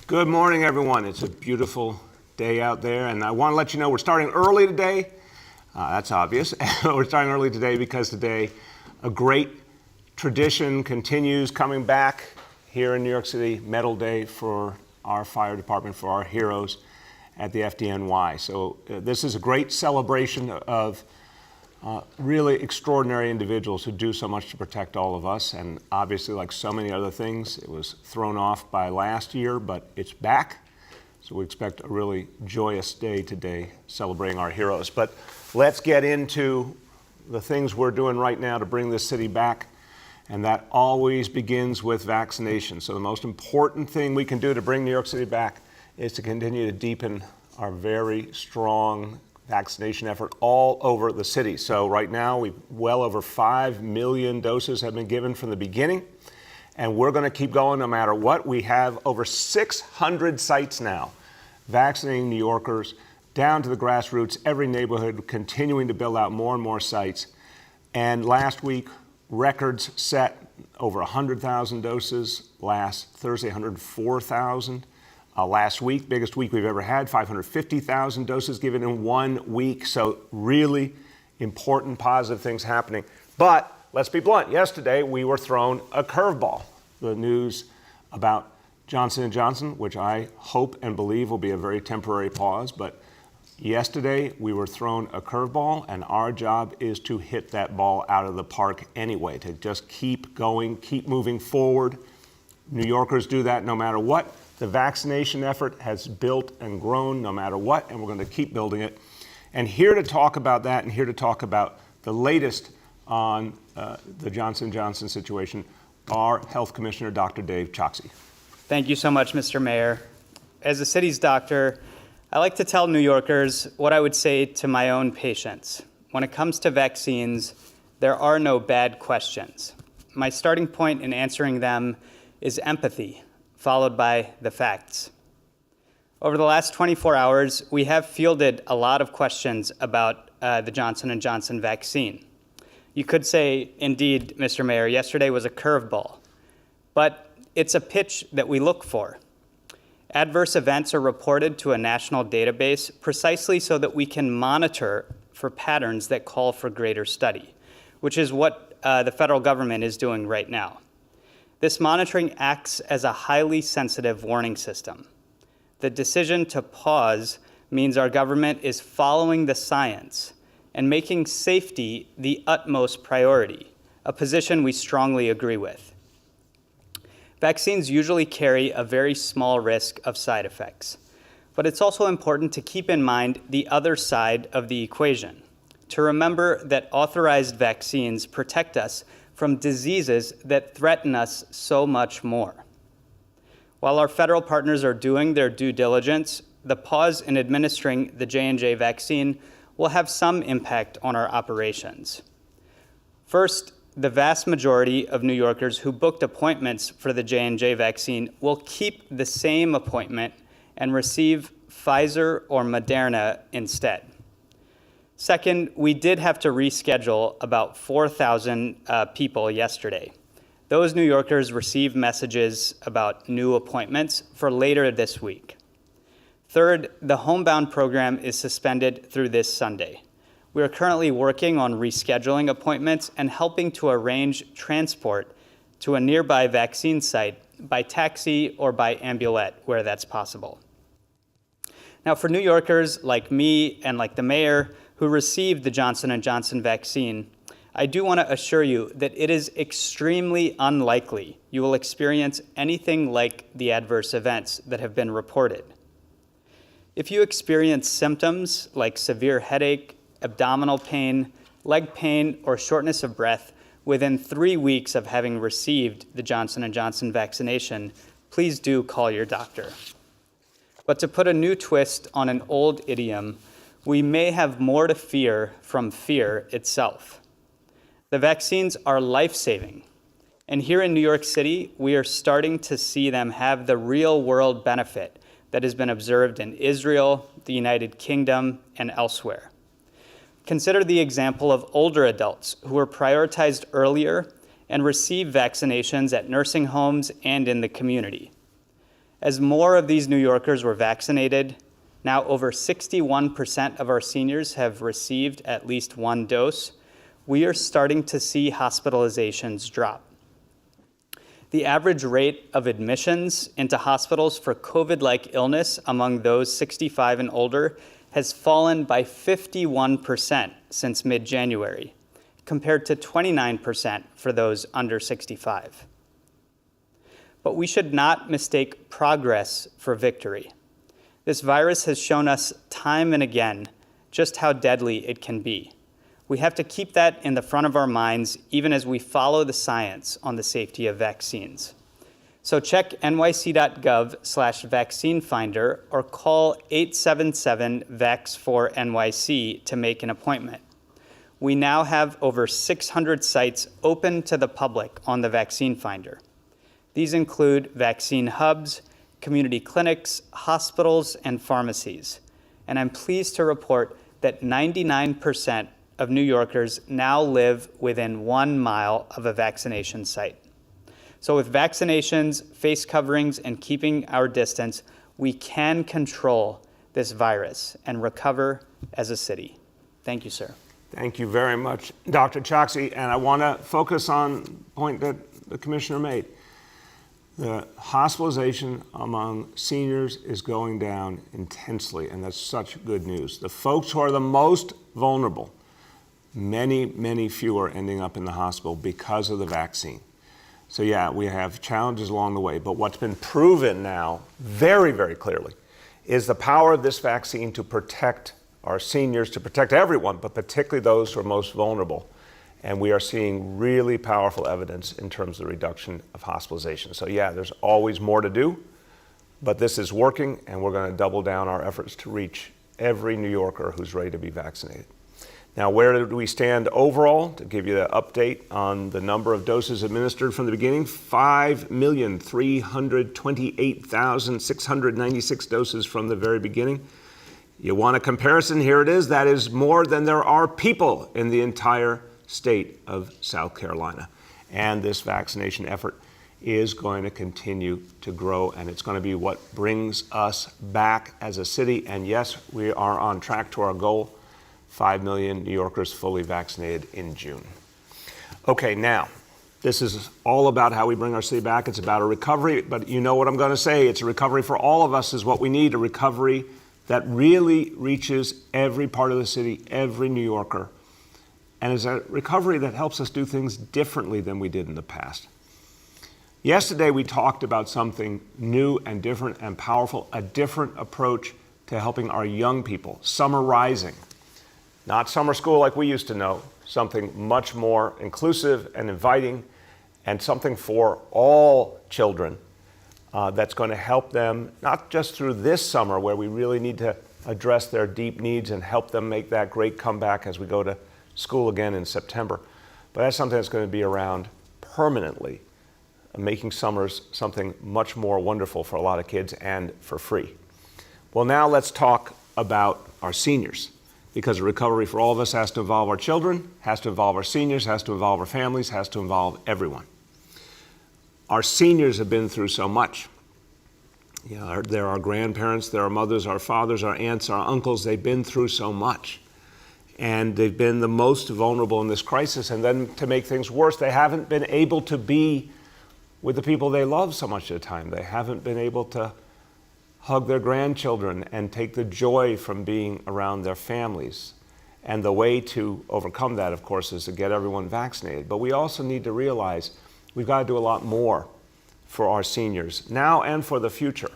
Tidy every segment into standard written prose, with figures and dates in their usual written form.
Good morning, everyone. It's a beautiful day out there, and I want to let you know we're starting early today. That's obvious. We're starting early today because today a great tradition continues coming back here in New York City, Medal Day for our fire department, for our heroes at the FDNY. So this is a great celebration of really extraordinary individuals who do so much to protect all of us. And obviously, like so many other things, it was thrown off by last year, but it's back. So we expect a really joyous day today celebrating our heroes. But let's get into the things we're doing right now to bring this city back. And that always begins with vaccination. So the most important thing we can do to bring New York City back is to continue to deepen our very strong vaccination effort all over the city. So right now, well over 5 million doses have been given from the beginning, and we're going to keep going no matter what. We have over 600 sites now vaccinating New Yorkers down to the grassroots, every neighborhood, continuing to build out more and more sites. And last week, records set over 100,000 doses. Last Thursday, 104,000. Last week, biggest week we've ever had, 550,000 doses given in 1 week. So really important, positive things happening. But let's be blunt. Yesterday, we were thrown a curveball. The news about Johnson & Johnson, which I hope and believe will be a very temporary pause. But yesterday, we were thrown a curveball, and our job is to hit that ball out of the park anyway, to just keep going, keep moving forward. New Yorkers do that no matter what. The vaccination effort has built and grown no matter what, and we're going to keep building it. And here to talk about that and here to talk about the latest on the Johnson & Johnson situation, our Health Commissioner, Dr. Dave Choksi. Thank you so much, Mr. Mayor. As the city's doctor, I like to tell New Yorkers what I would say to my own patients. When it comes to vaccines, there are no bad questions. My starting point in answering them is empathy, followed by the facts. Over the last 24 hours, we have fielded a lot of questions about the Johnson & Johnson vaccine. You could say, indeed, Mr. Mayor, yesterday was a curveball, but it's a pitch that we look for. Adverse events are reported to a national database precisely so that we can monitor for patterns that call for greater study, which is what the federal government is doing right now. This monitoring acts as a highly sensitive warning system. The decision to pause means our government is following the science and making safety the utmost priority, a position we strongly agree with. Vaccines usually carry a very small risk of side effects, but it's also important to keep in mind the other side of the equation, to remember that authorized vaccines protect us from diseases that threaten us so much more. While our federal partners are doing their due diligence, the pause in administering the J&J vaccine will have some impact on our operations. First, the vast majority of New Yorkers who booked appointments for the J&J vaccine will keep the same appointment and receive Pfizer or Moderna instead. Second, we did have to reschedule about 4,000 people yesterday. Those New Yorkers received messages about new appointments for later this week. Third, the Homebound program is suspended through this Sunday. We are currently working on rescheduling appointments and helping to arrange transport to a nearby vaccine site by taxi or by ambulette where that's possible. Now, for New Yorkers like me and like the mayor, who received the Johnson & Johnson vaccine, I do want to assure you that it is extremely unlikely you will experience anything like the adverse events that have been reported. If you experience symptoms like severe headache, abdominal pain, leg pain, or shortness of breath within 3 weeks of having received the Johnson & Johnson vaccination, please do call your doctor. But to put a new twist on an old idiom, we may have more to fear from fear itself. The vaccines are life-saving, and here in New York City, we are starting to see them have the real-world benefit that has been observed in Israel, the United Kingdom, and elsewhere. Consider the example of older adults who were prioritized earlier and received vaccinations at nursing homes and in the community. As more of these New Yorkers were vaccinated, now over 61% of our seniors have received at least one dose, we are starting to see hospitalizations drop. The average rate of admissions into hospitals for COVID-like illness among those 65 and older has fallen by 51% since mid-January, compared to 29% for those under 65. But we should not mistake progress for victory. This virus has shown us time and again just how deadly it can be. We have to keep that in the front of our minds even as we follow the science on the safety of vaccines. So check nyc.gov/vaccine finder or call 877-VAX4-NYC to make an appointment. We now have over 600 sites open to the public on the Vaccine Finder. These include vaccine hubs, community clinics, hospitals, and pharmacies. And I'm pleased to report that 99% of New Yorkers now live within 1 mile of a vaccination site. So with vaccinations, face coverings, and keeping our distance, we can control this virus and recover as a city. Thank you, sir. Thank you very much, Dr. Choksi. And I want to focus on the point that the commissioner made. The hospitalization among seniors is going down intensely, and that's such good news. The folks who are the most vulnerable, many fewer ending up in the hospital because of the vaccine. So yeah, we have challenges along the way, but what's been proven now very clearly is the power of this vaccine to protect our seniors, to protect everyone, but particularly those who are most vulnerable. And we are seeing really powerful evidence in terms of the reduction of hospitalization. So yeah, there's always more to do, but this is working, and we're going to double down our efforts to reach every New Yorker who's ready to be vaccinated. Now, where did we stand overall? To give you the update on the number of doses administered from the beginning, 5,328,696 doses from the very beginning. You want a comparison? Here it is. That is more than there are people in the entire state of South Carolina. And this vaccination effort is going to continue to grow, and it's going to be what brings us back as a city. And yes, we are on track to our goal, 5 million New Yorkers fully vaccinated in June. Okay, now, this is all about how we bring our city back. It's about a recovery, but you know what I'm going to say. It's a recovery for all of us is what we need, a recovery that really reaches every part of the city, every New Yorker, and is a recovery that helps us do things differently than we did in the past. Yesterday, we talked about something new and different and powerful, a different approach to helping our young people, summer rising. Not summer school like we used to know, something much more inclusive and inviting, and something for all children that's going to help them, not just through this summer where we really need to address their deep needs and help them make that great comeback as we go to school again in September, but that's something that's going to be around permanently, making summers something much more wonderful for a lot of kids and for free. Well, now let's talk about our seniors, because a recovery for all of us has to involve our children, has to involve our seniors, has to involve our families, has to involve everyone. Our seniors have been through so much. You know, they're our grandparents, they're our mothers, our fathers, our aunts, our uncles. They've been through so much. And they've been the most vulnerable in this crisis. And then to make things worse, they haven't been able to be with the people they love so much of the time. They haven't been able to hug their grandchildren and take the joy from being around their families. And the way to overcome that, of course, is to get everyone vaccinated. But we also need to realize we've got to do a lot more for our seniors now and for the future.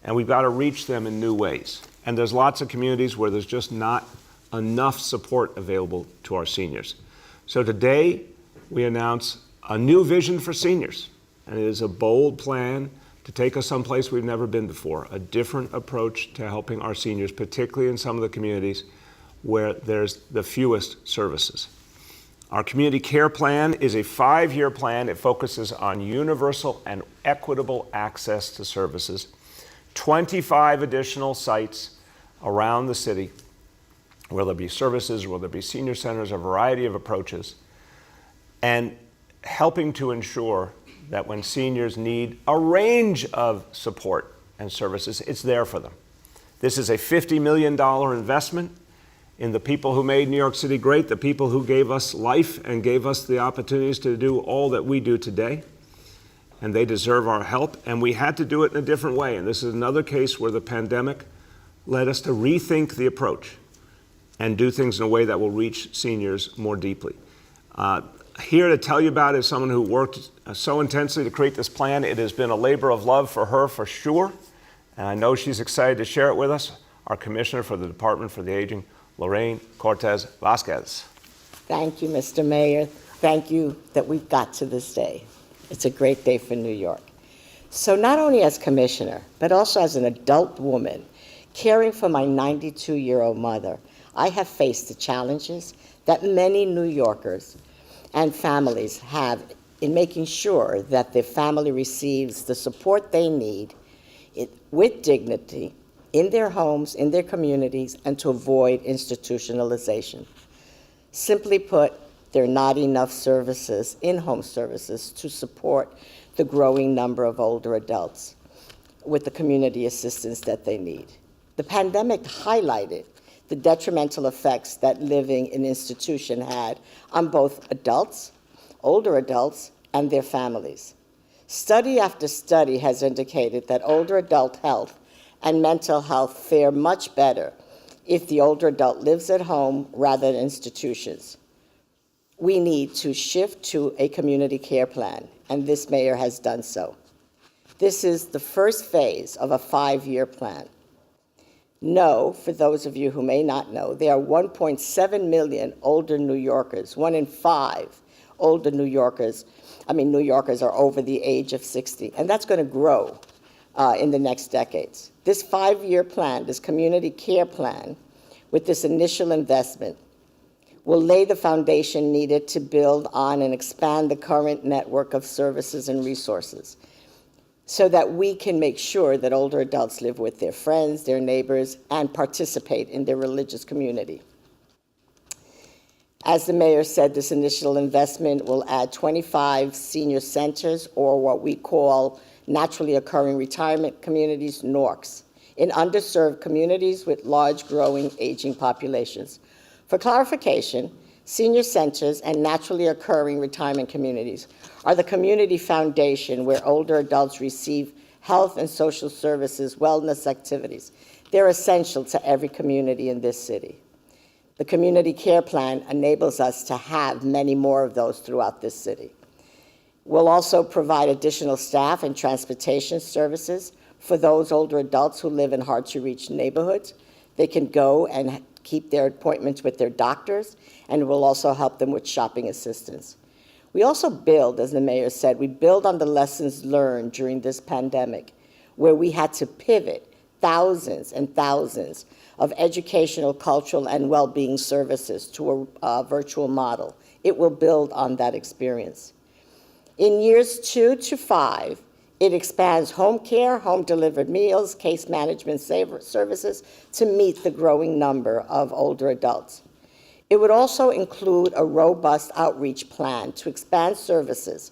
And we've got to reach them in new ways. And there's lots of communities where there's just not enough support available to our seniors. So today, we announce a new vision for seniors. And it is a bold plan to take us someplace we've never been before, a different approach to helping our seniors, particularly in some of the communities where there's the fewest services. Our community care plan is a 5-year plan. It focuses on universal and equitable access to services, 25 additional sites around the city, where there'll be services, where there'll be senior centers, a variety of approaches, and helping to ensure that when seniors need a range of support and services, it's there for them. This is a $50 million investment in the people who made New York City great, the people who gave us life and gave us the opportunities to do all that we do today. And they deserve our help, and we had to do it in a different way. And this is another case where the pandemic led us to rethink the approach and do things in a way that will reach seniors more deeply. Here to tell you about is someone who worked so intensely to create this plan. It has been a labor of love for her, for sure, and I know she's excited to share it with us. Our Commissioner for the Department for the Aging, Lorraine Cortez Vasquez. Thank you, Mr. Mayor. Thank you that we've got to this day. It's a great day for New York. So not only as commissioner, but also as an adult woman caring for my 92-year-old mother, I have faced the challenges that many New Yorkers and families have in making sure that their family receives the support they need with dignity in their homes, in their communities, and to avoid institutionalization. Simply put, there are not enough services, in-home services, to support the growing number of older adults with the community assistance that they need. The pandemic highlighted the detrimental effects that living in institution had on both adults, older adults, and their families. Study after study has indicated that older adult health and mental health fare much better if the older adult lives at home rather than institutions. We need to shift to a community care plan, and this mayor has done so. This is the first phase of a 5-year plan. No, for those of you who may not know, there are 1.7 million older New Yorkers. 1 in 5 older New Yorkers are over the age of 60, and that's going to grow in the next decades. This 5-year plan, this community care plan, with this initial investment, will lay the foundation needed to build on and expand the current network of services and resources so that we can make sure that older adults live with their friends, their neighbors, and participate in their religious community. As the mayor said, this initial investment will add 25 senior centers, or what we call naturally occurring retirement communities, NORCs, in underserved communities with large growing aging populations. For clarification, senior centers and naturally occurring retirement communities are the community foundation where older adults receive health and social services, wellness activities. They're essential to every community in this city. The community care plan enables us to have many more of those throughout this city. We'll also provide additional staff and transportation services for those older adults who live in hard-to-reach neighborhoods. They can go and keep their appointments with their doctors, and we'll also help them with shopping assistance. We also build, as the mayor said, we build on the lessons learned during this pandemic, where we had to pivot thousands and thousands of educational, cultural, and well-being services to a virtual model. It will build on that experience. In years 2 to 5, it expands home care, home-delivered meals, case management services to meet the growing number of older adults. It would also include a robust outreach plan to expand services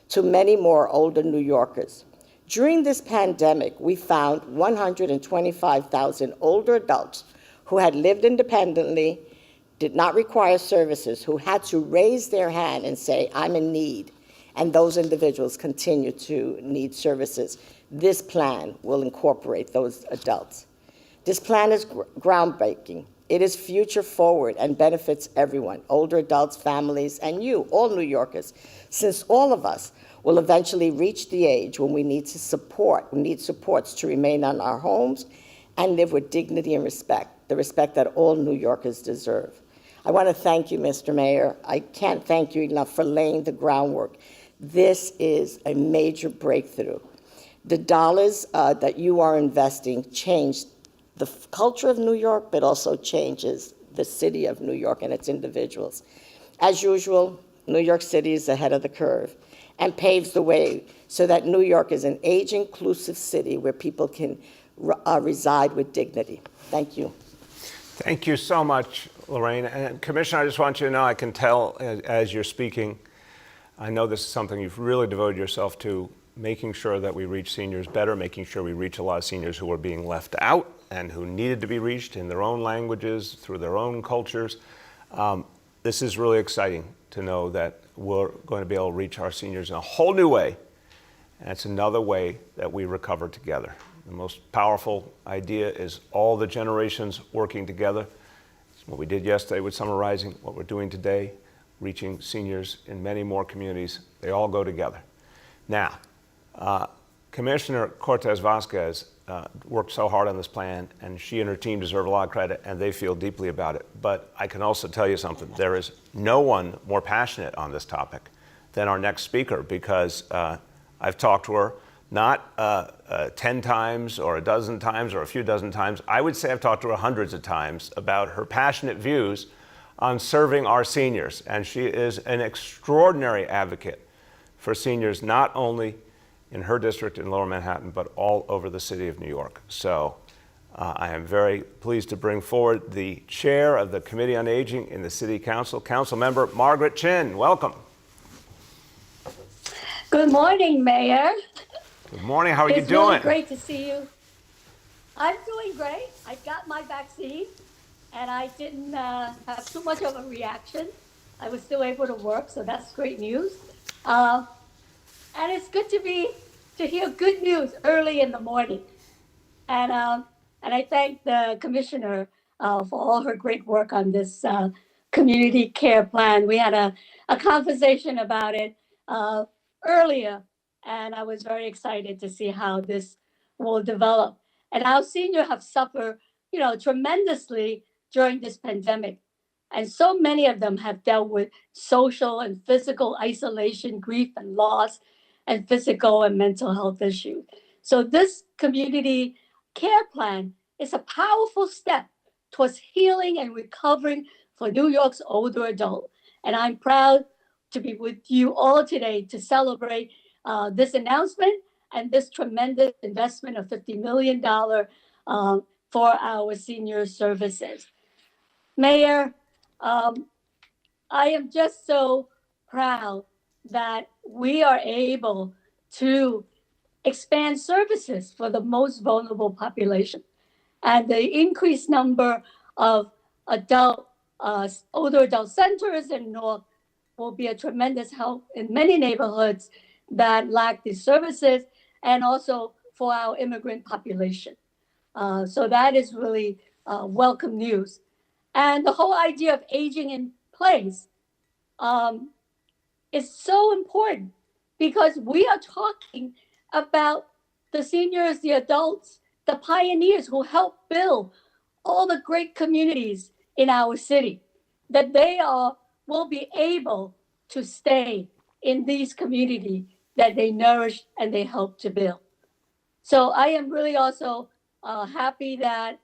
to many more older New Yorkers. During this pandemic, we found 125,000 older adults who had lived independently, did not require services, who had to raise their hand and say, "I'm in need." And those individuals continue to need services. This plan will incorporate those adults. This plan is groundbreaking. It is future forward and benefits everyone, older adults, families, and you, all New Yorkers, since all of us will eventually reach the age when we need supports to remain in our homes and live with dignity and respect, the respect that all New Yorkers deserve. I want to thank you, Mr. Mayor. I can't thank you enough for laying the groundwork. This is a major breakthrough. The dollars that you are investing change the culture of New York, but also changes the city of New York and its individuals. As usual, New York City is ahead of the curve and paves the way so that New York is an age-inclusive city where people can reside with dignity. Thank you. Thank you so much, Lorraine. And Commissioner, I just want you to know, I can tell as you're speaking, I know this is something you've really devoted yourself to, making sure that we reach seniors better, making sure we reach a lot of seniors who are being left out and who needed to be reached in their own languages, through their own cultures. This is really exciting to know that we're going to be able to reach our seniors in a whole new way. And it's another way that we recover together. The most powerful idea is all the generations working together. It's what we did yesterday with Summer Rising, what we're doing today, reaching seniors in many more communities. They all go together. Now, Commissioner Cortez Vasquez worked so hard on this plan, and she and her team deserve a lot of credit, and they feel deeply about it. But I can also tell you something. There is no one more passionate on this topic than our next speaker, because I've talked to her not 10 times or a dozen times or a few dozen times. I would say I've talked to her hundreds of times about her passionate views on serving our seniors. And she is an extraordinary advocate for seniors, not only in her district in Lower Manhattan, but all over the city of New York. So I am very pleased to bring forward the chair of the Committee on Aging in the City Council, Councilmember Margaret Chin. Welcome. Good morning, Mayor. Good morning. How are you It's doing? really great to see you. I'm doing great. I got my vaccine, and I didn't have too much of a reaction. I was still able to work, so that's great news. And it's good to hear good news early in the morning. And I thank the commissioner for all her great work on this community care plan. We had a conversation about it earlier, and I was very excited to see how this will develop. And our seniors have suffered, tremendously during this pandemic. And so many of them have dealt with social and physical isolation, grief and loss, and physical and mental health issues. So this community care plan is a powerful step towards healing and recovering for New York's older adult. And I'm proud to be with you all today to celebrate this announcement and this tremendous investment of $50 million for our senior services. Mayor, I am just so proud that we are able to expand services for the most vulnerable population. And the increased number of older adult centers in North will be a tremendous help in many neighborhoods that lack these services, and also for our immigrant population. So that is really welcome news. And the whole idea of aging in place is so important, because we are talking about the seniors, the adults, the pioneers who helped build all the great communities in our city, that they will be able to stay in these communities that they nourish and they help to build. So I am really also happy that,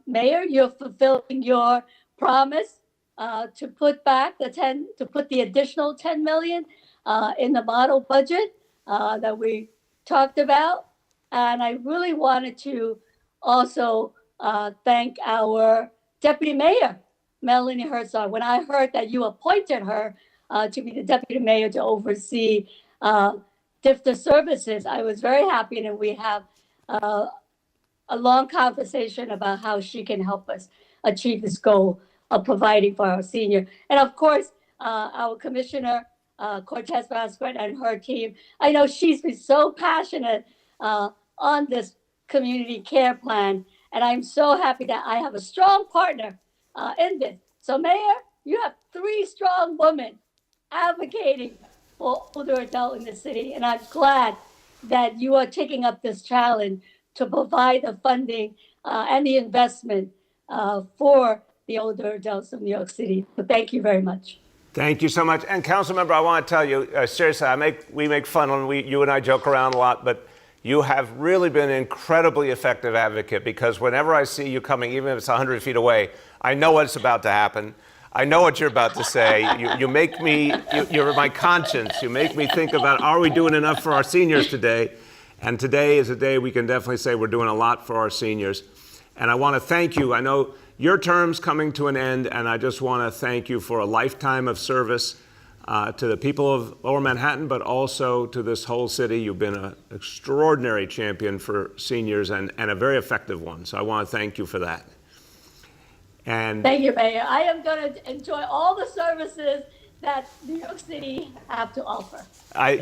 Mayor, you're fulfilling your promise to put the additional 10 million in the model budget that we talked about. And I really wanted to also thank our Deputy Mayor, Melanie Herzog. When I heard that you appointed her to be the Deputy Mayor to oversee DIFTA services, I was very happy, and we have a long conversation about how she can help us achieve this goal of providing for our senior. And of course, our Commissioner Cortez Vasquez and her team. I know she's been so passionate on this community care plan, and I'm so happy that I have a strong partner in this. So Mayor, you have 3 strong women advocating for older adults in the city, and I'm glad that you are taking up this challenge to provide the funding and the investment for the older adults of New York City. So thank you very much. Thank you so much. And Councilmember, I want to tell you, seriously, we make fun and you and I joke around a lot, but you have really been an incredibly effective advocate, because whenever I see you coming, even if it's 100 feet away, I know what's about to happen. I know what you're about to say. You make me, you're my conscience. You make me think about, are we doing enough for our seniors today? And today is a day we can definitely say we're doing a lot for our seniors. And I want to thank you. I know your term's coming to an end, and I just want to thank you for a lifetime of service. to the people of Lower Manhattan, but also to this whole city. You've been an extraordinary champion for seniors and a very effective one. So I want to thank you for that. And Thank you, Mayor. I am going to enjoy all the services that New York City have to offer.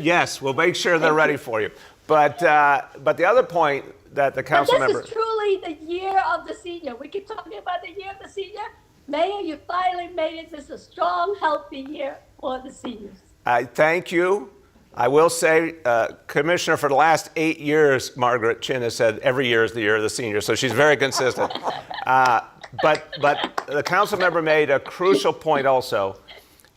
yes, we'll make sure they're ready for you. But the other point that the council member... This is truly the year of the senior. We keep talking about the year of the senior. Mayor, you finally made it. This is a strong, healthy year for the seniors. I thank you. I will say, Commissioner, for the last 8 years, Margaret Chin has said every year is the year of the senior, so she's very consistent. But the council member made a crucial point also,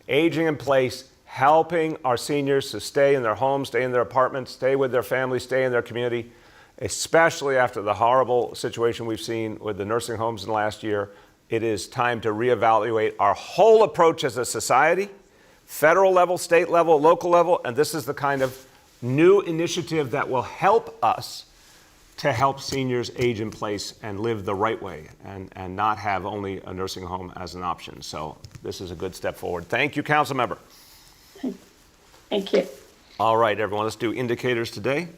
aging in place, helping our seniors to stay in their homes, stay in their apartments, stay with their families, stay in their community, especially after the horrible situation we've seen with the nursing homes in the last year. It is time to reevaluate our whole approach as a society, federal level, state level, local level, and this is the kind of new initiative that will help us to help seniors age in place and live the right way and not have only a nursing home as an option. So this is a good step forward. Thank you, council member. Thank you. All right, everyone, let's do indicators today.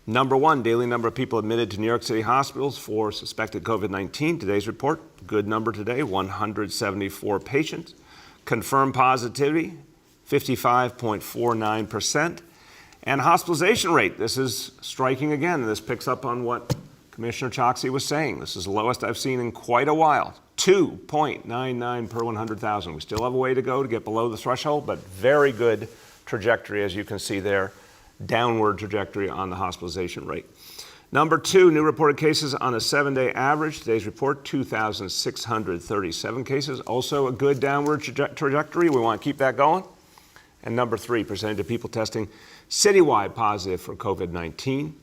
Number one, daily number of people admitted to New York City hospitals for suspected COVID-19. Today's report, good number today, 174 patients. Confirmed positivity, 55.49%. And hospitalization rate, this is striking again. This picks up on what Commissioner Choksi was saying. This is the lowest I've seen in quite a while, 2.99 per 100,000. We still have a way to go to get below the threshold, but very good trajectory, as you can see there, downward trajectory on the hospitalization rate. Number two, new reported cases on a 7-day average. Today's report, 2,637 cases. Also a good downward trajectory. We want to keep that going. And number three, percentage of people testing citywide positive for COVID-19.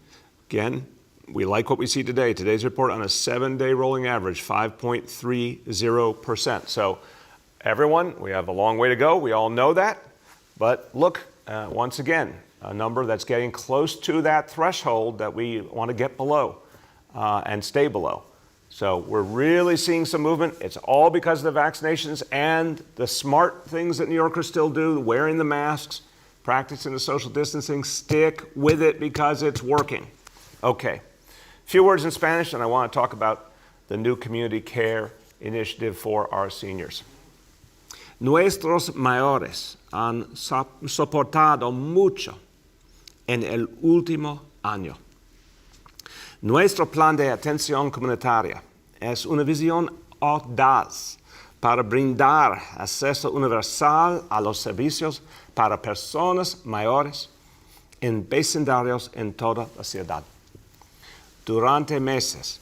Again, we like what we see today. Today's report on a 7-day rolling average, 5.30%. So everyone, we have a long way to go. We all know that. But look, once again, a number that's getting close to that threshold that we want to get below and stay below. So we're really seeing some movement. It's all because of the vaccinations and the smart things that New Yorkers still do, wearing the masks, practicing the social distancing. Stick with it because it's working. Okay, a few words in Spanish, and I want to talk about the new community care initiative for our seniors. Nuestros mayores han soportado mucho en el último año. Nuestro plan de atención comunitaria es una visión audaz para brindar acceso universal a los servicios para personas mayores en vecindarios en toda la ciudad. Durante meses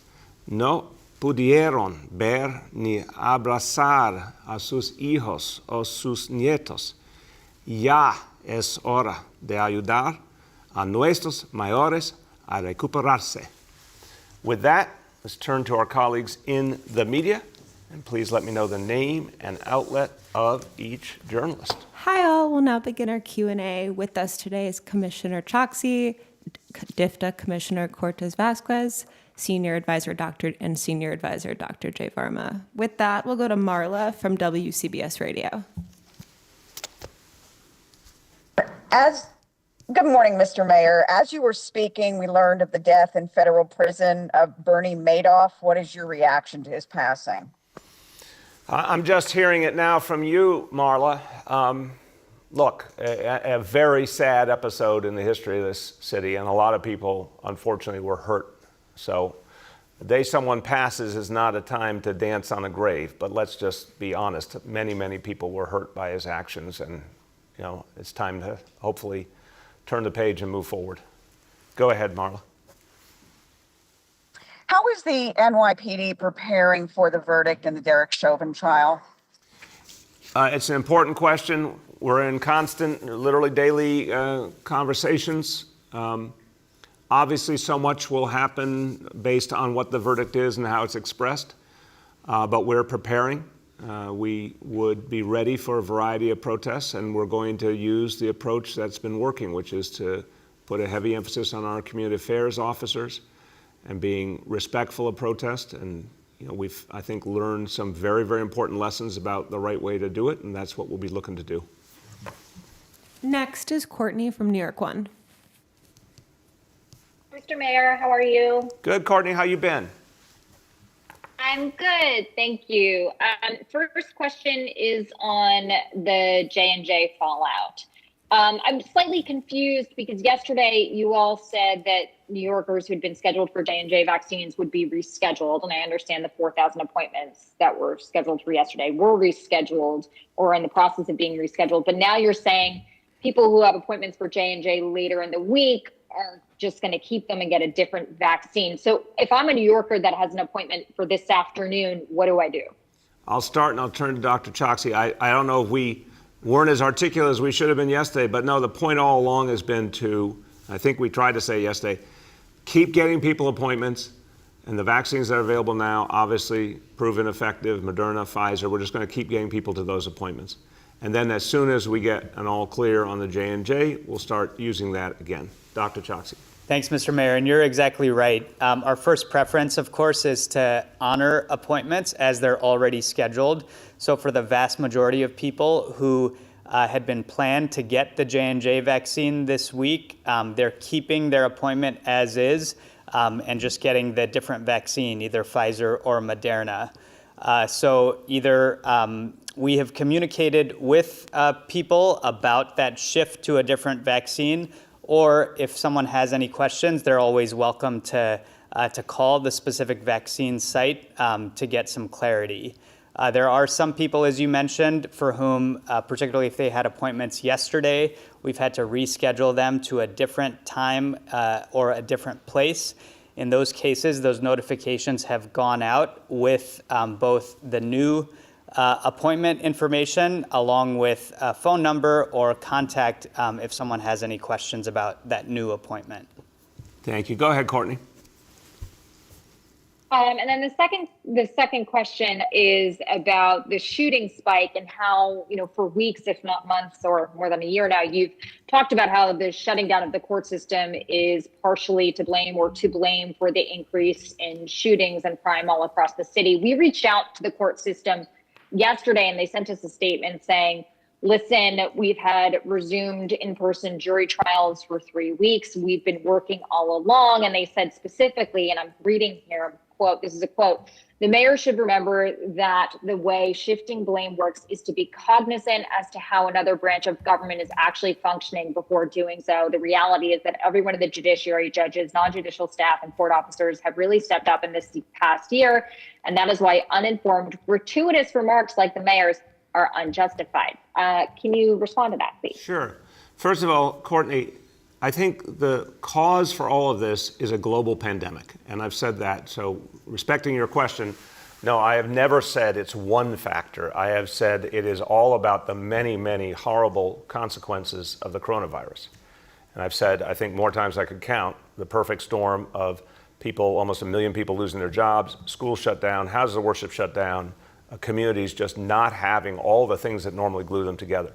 no pudieron ver ni abrazar a sus hijos o sus nietos. Ya es hora de ayudar a nuestros mayores a recuperarse. With that, let's turn to our colleagues in the media, and please let me know the name and outlet of each journalist. Hi all, we'll now begin our Q&A. With us today is Commissioner Choksi, DIFTA Commissioner Cortez Vasquez, Senior Advisor Dr. and Senior Advisor Dr. Jay Varma. With that, we'll go to Marla from WCBS Radio. Good morning, Mr. Mayor. As you were speaking, we learned of the death in federal prison of Bernie Madoff. What is your reaction to his passing? I'm just hearing it now from you, Marla. Look, a very sad episode in the history of this city, and a lot of people, unfortunately, were hurt. So the day someone passes is not a time to dance on a grave, but let's just be honest. Many, many people were hurt by his actions, and it's time to hopefully turn the page and move forward. Go ahead, Marla. How is the NYPD preparing for the verdict in the Derek Chauvin trial? It's an important question. We're in constant, literally daily conversations. Obviously, so much will happen based on what the verdict is and how it's expressed, but we're preparing. We would be ready for a variety of protests, and we're going to use the approach that's been working, which is to put a heavy emphasis on our community affairs officers and being respectful of protest. And we've, I think, learned some very, very important lessons about the right way to do it, and that's what we'll be looking to do. Next is Courtney from New York One. Mr. Mayor, how are you? Good, Courtney. How you been? I'm good, thank you. First question is on the J&J fallout. I'm slightly confused because yesterday you all said that New Yorkers who had been scheduled for J&J vaccines would be rescheduled, and I understand the 4,000 appointments that were scheduled for yesterday were rescheduled or in the process of being rescheduled. But now you're saying people who have appointments for J&J later in the week are just going to keep them and get a different vaccine. So if I'm a New Yorker that has an appointment for this afternoon, what do I do? I'll start and I'll turn to Dr. Choksi. I don't know if we weren't as articulate as we should have been yesterday, but no, the point all along has been to, I think we tried to say yesterday, keep getting people appointments, and the vaccines that are available now, obviously proven effective, Moderna, Pfizer, we're just going to keep getting people to those appointments. And then as soon as we get an all clear on the J&J, we'll start using that again. Dr. Choksi. Thanks, Mr. Mayor, and you're exactly right. Our first preference, of course, is to honor appointments as they're already scheduled. So for the vast majority of people who had been planned to get the J&J vaccine this week, they're keeping their appointment as is and just getting the different vaccine, either Pfizer or Moderna. So either we have communicated with people about that shift to a different vaccine, or if someone has any questions, they're always welcome to call the specific vaccine site to get some clarity. There are some people, as you mentioned, for whom, particularly if they had appointments yesterday, we've had to reschedule them to a different time or a different place. In those cases, those notifications have gone out with both the new appointment information along with a phone number or contact if someone has any questions about that new appointment. Thank you. Go ahead, Courtney. And then the second question is about the shooting spike and how, for weeks, if not months or more than a year now, you've talked about how the shutting down of the court system is partially to blame or to blame for the increase in shootings and crime all across the city. We reached out to the court system yesterday and they sent us a statement saying, listen, we've had resumed in-person jury trials for 3 weeks. We've been working all along. And they said specifically, and I'm reading here, quote, this is a quote, the mayor should remember that the way shifting blame works is to be cognizant as to how another branch of government is actually functioning before doing so. The reality is that every one of the judiciary, judges, non-judicial staff, and court officers have really stepped up in this past year. And that is why uninformed, gratuitous remarks like the mayor's are unjustified. Can you respond to that, please? Sure. First of all, Courtney, I think the cause for all of this is a global pandemic, and I've said that. So respecting your question, no, I have never said it's one factor. I have said it is all about the many, many horrible consequences of the coronavirus. And I've said, I think more times I could count, the perfect storm of people, almost 1 million people losing their jobs, schools shut down, houses of worship shut down, communities just not having all the things that normally glue them together.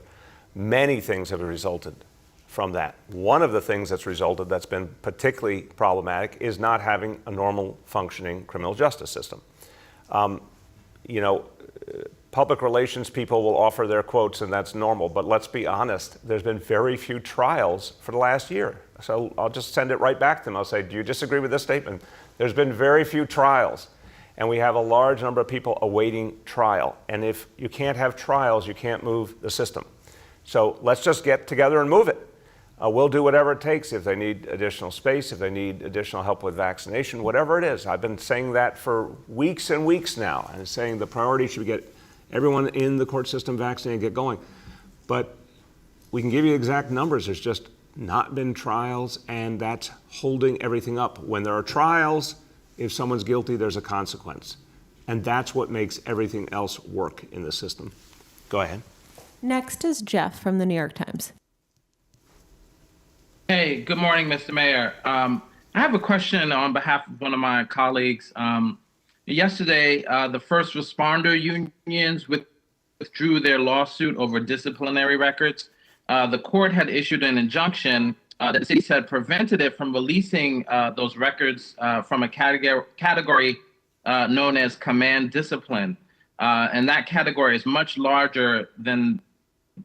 Many things have resulted from that. One of the things that's resulted that's been particularly problematic is not having a normal functioning criminal justice system. Public relations people will offer their quotes and that's normal, but let's be honest, there's been very few trials for the last year. So I'll just send it right back to them. I'll say, do you disagree with this statement? There's been very few trials. And we have a large number of people awaiting trial. And if you can't have trials, you can't move the system. So let's just get together and move it. We'll do whatever it takes if they need additional space, if they need additional help with vaccination, whatever it is. I've been saying that for weeks and weeks now, and saying the priority should be get everyone in the court system vaccinated and get going. But we can give you exact numbers. There's just not been trials, and that's holding everything up. When there are trials, if someone's guilty, there's a consequence. And that's what makes everything else work in the system. Go ahead. Next is Jeff from the New York Times. Hey, good morning, Mr. Mayor. I have a question on behalf of one of my colleagues. Yesterday, the first responder unions withdrew their lawsuit over disciplinary records. The court had issued an injunction that the city said prevented it from releasing those records from a category known as command discipline. And that category is much larger than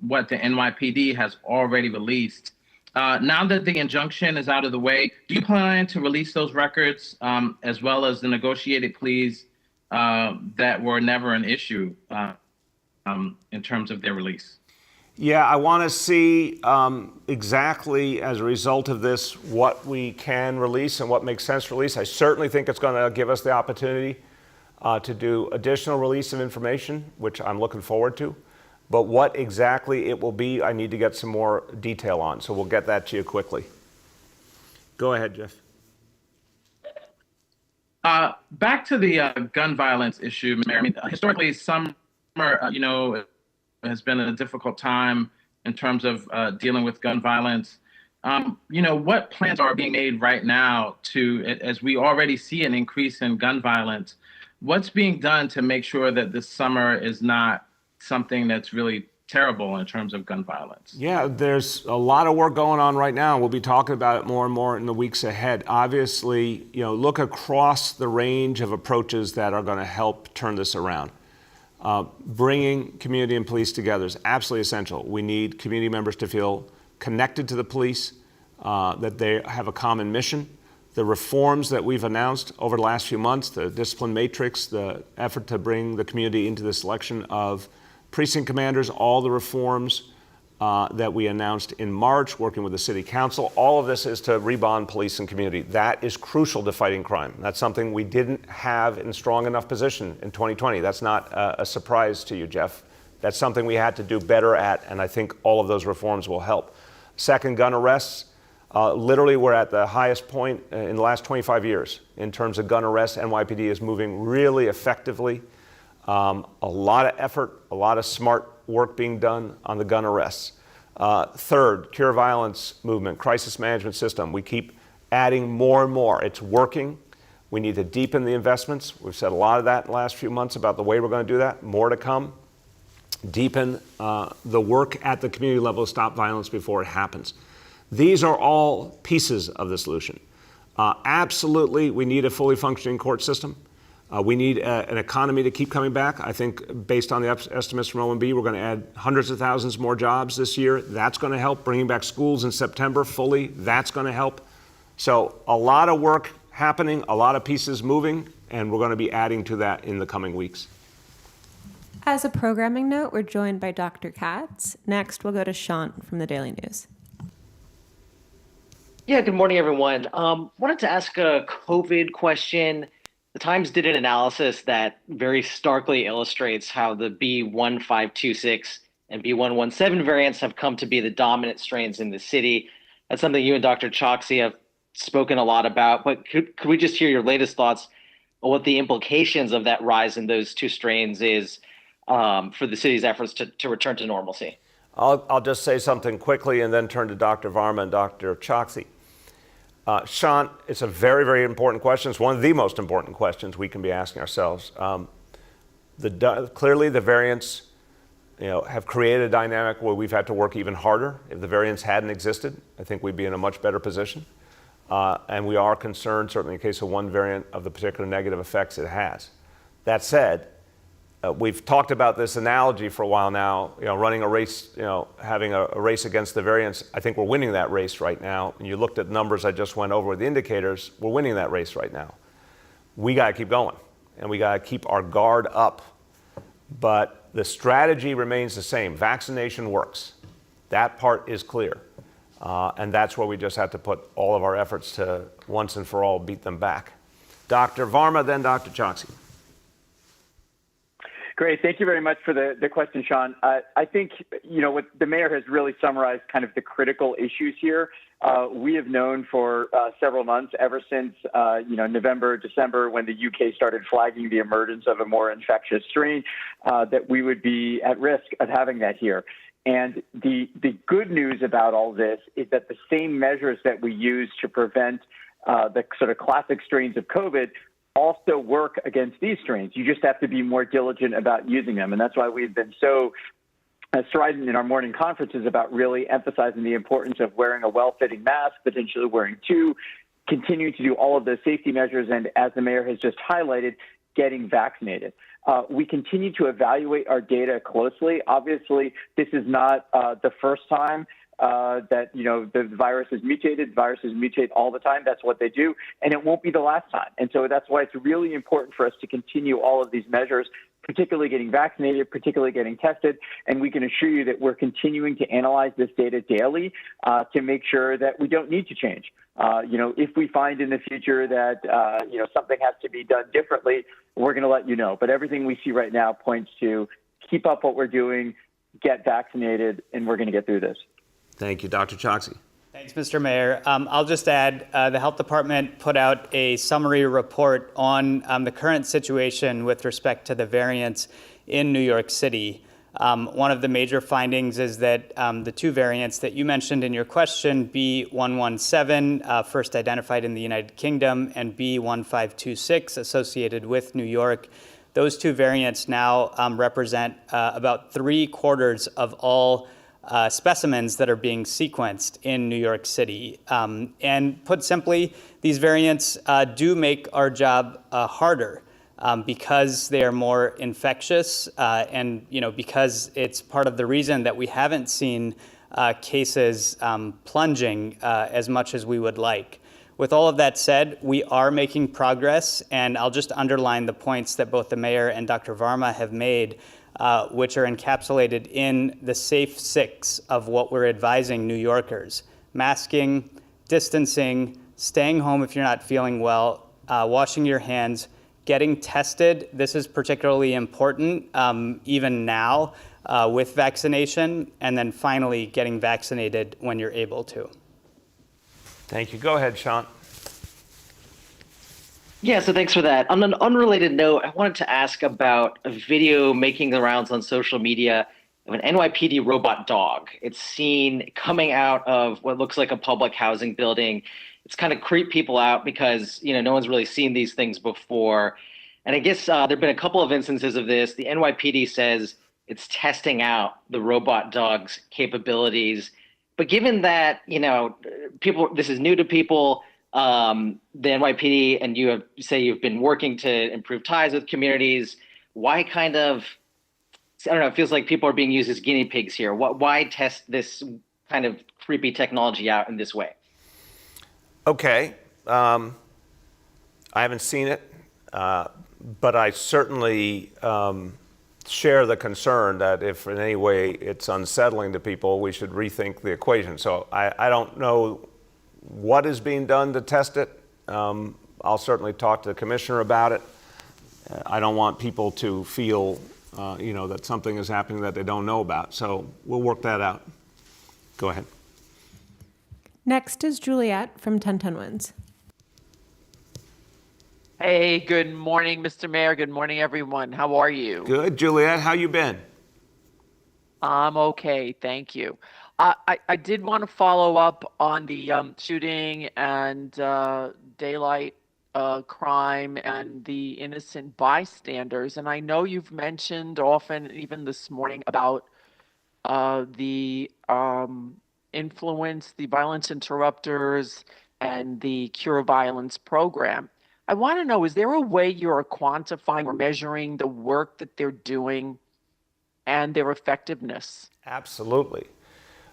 what the NYPD has already released. Now that the injunction is out of the way, do you plan to release those records as well as the negotiated pleas that were never an issue in terms of their release? Yeah, I want to see exactly as a result of this what we can release and what makes sense to release. I certainly think it's going to give us the opportunity to do additional release of information, which I'm looking forward to. But what exactly it will be, I need to get some more detail on. So we'll get that to you quickly. Go ahead, Jeff. Back to the gun violence issue, Mayor. I mean, historically, summer, has been a difficult time in terms of dealing with gun violence. What plans are being made right now as we already see an increase in gun violence, what's being done to make sure that this summer is not something that's really terrible in terms of gun violence? Yeah, there's a lot of work going on right now. We'll be talking about it more and more in the weeks ahead. Obviously, look across the range of approaches that are going to help turn this around. Bringing community and police together is absolutely essential. We need community members to feel connected to the police, that they have a common mission. The reforms that we've announced over the last few months, the discipline matrix, the effort to bring the community into the selection of precinct commanders, all the reforms that we announced in March, working with the city council, all of this is to rebond police and community. That is crucial to fighting crime. That's something we didn't have in strong enough position in 2020. That's not a surprise to you, Jeff. That's something we had to do better at, and I think all of those reforms will help. Second, gun arrests. Literally, we're at the highest point in the last 25 years in terms of gun arrests. NYPD is moving really effectively. A lot of effort, a lot of smart work being done on the gun arrests. Third, cure violence movement, crisis management system. We keep adding more and more. It's working. We need to deepen the investments. We've said a lot of that in the last few months about the way we're going to do that. More to come. Deepen the work at the community level to stop violence before it happens. These are all pieces of the solution. Absolutely, we need a fully functioning court system. We need an economy to keep coming back. I think based on the estimates from OMB, we're going to add hundreds of thousands more jobs this year. That's going to help. Bringing back schools in September fully, that's going to help. So a lot of work happening, a lot of pieces moving, and we're going to be adding to that in the coming weeks. As a programming note, we're joined by Dr. Katz. Next, we'll go to Sean from the Daily News. Yeah, good morning, everyone. Wanted to ask a COVID question. The Times did an analysis that very starkly illustrates how the B1526 and B117 variants have come to be the dominant strains in the city. That's something you and Dr. Choksi have spoken a lot about, but could we just hear your latest thoughts on what the implications of that rise in those two strains is for the city's efforts to return to normalcy? I'll just say something quickly and then turn to Dr. Varma and Dr. Choksi. Sean, it's a very, very important question. It's one of the most important questions we can be asking ourselves. Clearly, the variants have created a dynamic where we've had to work even harder. If the variants hadn't existed, I think we'd be in a much better position. And we are concerned, certainly in the case of one variant, of the particular negative effects it has. That said, we've talked about this analogy for a while now, running a race, having a race against the variants. I think we're winning that race right now. And you looked at numbers I just went over with the indicators, we're winning that race right now. We got to keep going, and we got to keep our guard up. But the strategy remains the same. Vaccination works. That part is clear. And that's where we just have to put all of our efforts to once and for all beat them back. Dr. Varma, then Dr. Choksi. Great. Thank you very much for the question, Sean. I think, what the mayor has really summarized kind of the critical issues here. We have known for several months, ever since, November, December, when the UK started flagging the emergence of a more infectious strain, that we would be at risk of having that here. And the good news about all this is that the same measures that we use to prevent the sort of classic strains of COVID also work against these strains. You just have to be more diligent about using them. And that's why we've been so strident in our morning conferences about really emphasizing the importance of wearing a well-fitting mask, potentially wearing two, continuing to do all of those safety measures, and as the mayor has just highlighted, getting vaccinated. We continue to evaluate our data closely. Obviously, this is not the first time that the virus is mutated. Viruses mutate all the time. That's what they do, and it won't be the last time. And so that's why it's really important for us to continue all of these measures, particularly getting vaccinated, particularly getting tested. And we can assure you that we're continuing to analyze this data daily to make sure that we don't need to change. If we find in the future that something has to be done differently, we're going to let you know. But everything we see right now points to keep up what we're doing, get vaccinated, and we're going to get through this. Thank you, Dr. Choksi. Thanks, Mr. Mayor. I'll just add, the Health Department put out a summary report on the current situation with respect to the variants in New York City. One of the major findings is that the two variants that you mentioned in your question, B117, first identified in the United Kingdom, and B1526, associated with New York, those two variants now represent about 3/4 of all specimens that are being sequenced in New York City. And put simply, these variants do make our job harder because they are more infectious and because it's part of the reason that we haven't seen cases plunging as much as we would like. With all of that said, we are making progress, and I'll just underline the points that both the mayor and Dr. Varma have made, which are encapsulated in the safe 6 of what we're advising New Yorkers: masking, distancing, staying home if you're not feeling well, washing your hands, getting tested. This is particularly important even now with vaccination, and then finally getting vaccinated when you're able to. Thank you. Go ahead, Sean. Yeah, so thanks for that. On an unrelated note, I wanted to ask about a video making the rounds on social media of an NYPD robot dog. It's seen coming out of what looks like a public housing building. It's kind of creeped people out because, no one's really seen these things before. And I guess there have been a couple of instances of this. The NYPD says it's testing out the robot dog's capabilities. But given that, this is new to people, the NYPD and you say you've been working to improve ties with communities, why it feels like people are being used as guinea pigs here. Why test this kind of creepy technology out in this way? Okay. I haven't seen it, but I certainly share the concern that if in any way it's unsettling to people, we should rethink the equation. So I don't know what is being done to test it. I'll certainly talk to the commissioner about it. I don't want people to feel, that something is happening that they don't know about. So we'll work that out. Go ahead. Next is Juliet from 1010 Wins. Hey, good morning, Mr. Mayor. Good morning, everyone. How are you? Good, Juliet. How you been? I'm okay, thank you. I did want to follow up on the shooting and daylight crime and the innocent bystanders. And I know you've mentioned often, even this morning, about the influence, the violence interrupters, and the Cure Violence program. I want to know, is there a way you're quantifying or measuring the work that they're doing and their effectiveness? Absolutely.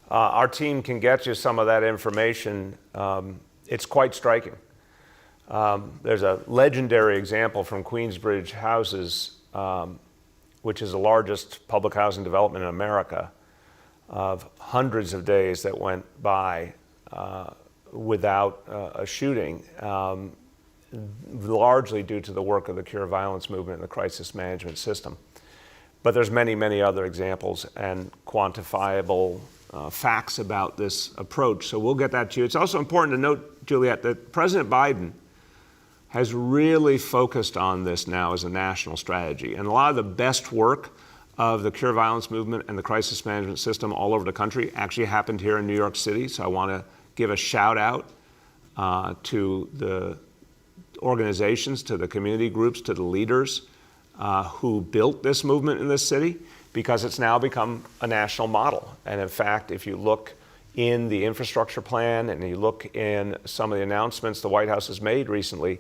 Our team can get you some of that information. It's quite striking. There's a legendary example from Queensbridge Houses, which is the largest public housing development in America, of hundreds of days that went by without a shooting, largely due to the work of the Cure Violence movement and the crisis management system. But there's many, many other examples and quantifiable facts about this approach. So we'll get that to you. It's also important to note, Juliet, that President Biden has really focused on this now as a national strategy. And a lot of the best work of the Cure Violence movement and the crisis management system all over the country actually happened here in New York City. So I want to give a shout out to the organizations, to the community groups, to the leaders who built this movement in this city, because it's now become a national model. And in fact, if you look in the infrastructure plan and you look in some of the announcements the White House has made recently,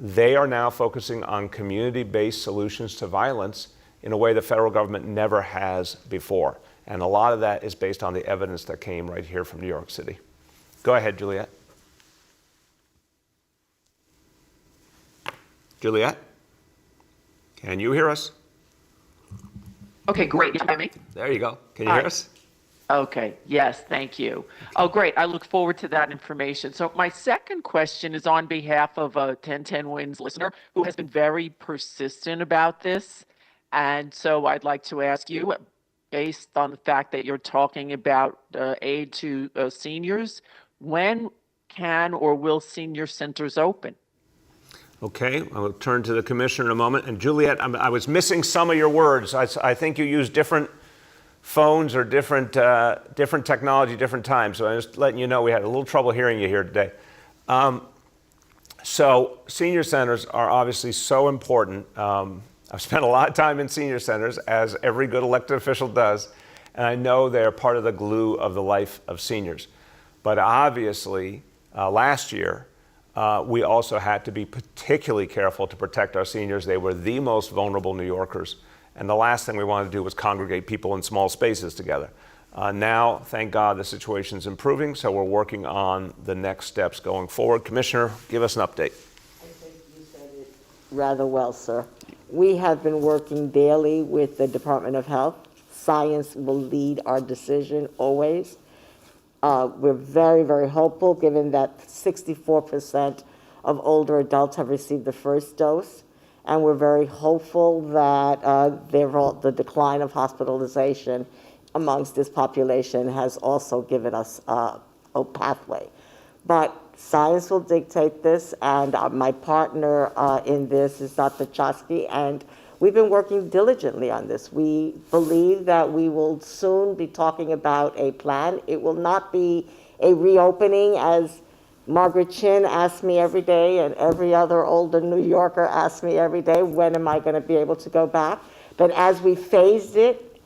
They are now focusing on community-based solutions to violence in a way the federal government never has before. And a lot of that is based on the evidence that came right here from New York City. Go ahead, Juliet. Juliet, can you hear us? Okay, great. You hear me? There you go. Can you hear us? Okay, yes, thank you. Oh, great. I look forward to that information. So my second question is on behalf of a 1010 Wins listener who has been very persistent about this. And so I'd like to ask you, based on the fact that you're talking about aid to seniors, when can or will senior centers open? Okay, I'll turn to the commissioner in a moment. And Juliet, I was missing some of your words. I think you used different phones or different technology, different times. So I'm just letting you know we had a little trouble hearing you here today. So senior centers are obviously so important. I've spent a lot of time in senior centers, as every good elected official does, and I know they're part of the glue of the life of seniors. But obviously, last year, we also had to be particularly careful to protect our seniors. They were the most vulnerable New Yorkers. And the last thing we wanted to do was congregate people in small spaces together. Now, thank God, the situation's improving, so we're working on the next steps going forward. Commissioner, give us an update. I think you said it rather well, sir. We have been working daily with the Department of Health. Science will lead our decision always. We're very, very hopeful, given that 64% of older adults have received the first dose. And we're very hopeful that the decline of hospitalization amongst this population has also given us a pathway. But science will dictate this, and my partner in this is Dr. Chokshi, and we've been working diligently on this. We believe that we will soon be talking about a plan. It will not be a reopening, as Margaret Chin asks me every day, and every other older New Yorker asks me every day, when am I going to be able to go back? But as we phased it